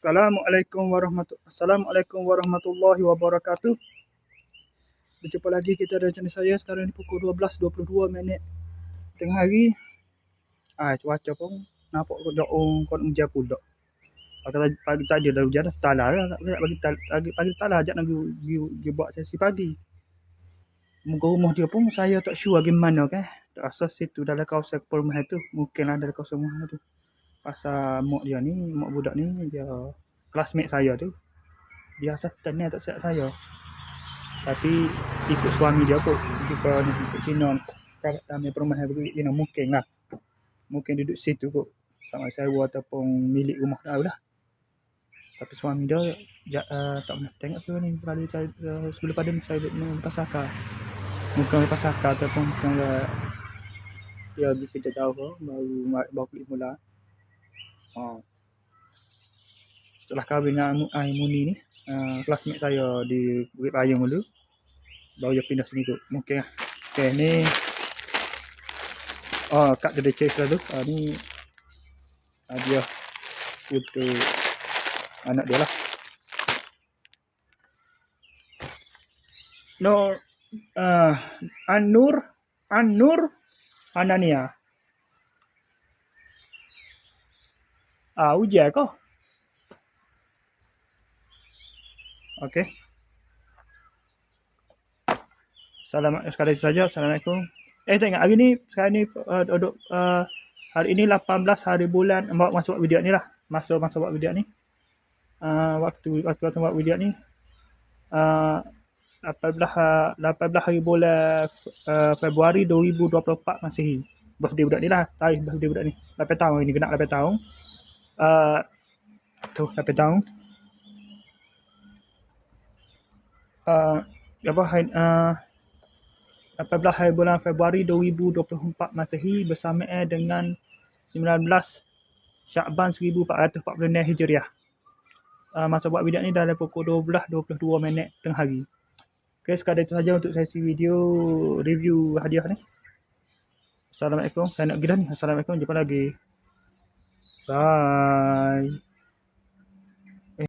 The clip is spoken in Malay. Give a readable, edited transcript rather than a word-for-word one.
Assalamualaikum warahmatullahi wabarakatuh. Berjumpa lagi kita dengan channel saya. Sekarang ni pukul 12.22 tengah hari. Cuaca pun nampak kot hujan pula. Pagi tadi dah hujan dah. Talah lah pagi talah ajak nak pergi buat sesi pagi. Muka rumah dia pun saya tak sure gimana kan. Tak rasa situ dalam kawasan perumahan tu. Mungkinlah dalam kawasan perumahan tu. Pasal mak budak ni dia classmate saya tu. Dia Satan ni tak siap saya. Tapi ikut suami dia kot. Jika ni ikut Cina ni. Kami perumahan begitu Cina mungkin lah. Mungkin duduk situ kot. Sama sewa ataupun milik rumah tahu lah. Tapi suami dia tak pernah tengok tu ni. Sebelum pada ni saya lepas akal. Mungkin lepas akal ataupun mungkin dia pergi kerja jauh baru kulit mula. Setelah kahwin dengan Muni ni, classmate saya di Bukit Payung dulu. Baru dia pindah sini kot. Mungkin lah. Okay, ni kat dia chase lah tu. Ni dia untuk anak dia lah. An-Nur Anania. Ujian kau? Okey. Sekali saja. Assalamualaikum. Tengok hari ni sekarang ni hari ini 18 hari bulan masuk buat video ni lah. Masa buat video ni. Waktu buat video ni 18 hari bulan Februari 2024 Masihi. Birthday budak ni lah. Tarikh birthday budak ni. 8 tahun ini kena 8 tahun. 8 tahun. 18 hari bulan Februari 2024 Masihi bersamaan dengan 19 Syakban 1446 Hijriah. Masa buat video ni dalam pukul 12.22 tengah hari. Okay, sekadar itu saja untuk sesi video review hadiah ni. Assalamualaikum. Saya nak pergi dah ni. Assalamualaikum. Jumpa lagi. Bye.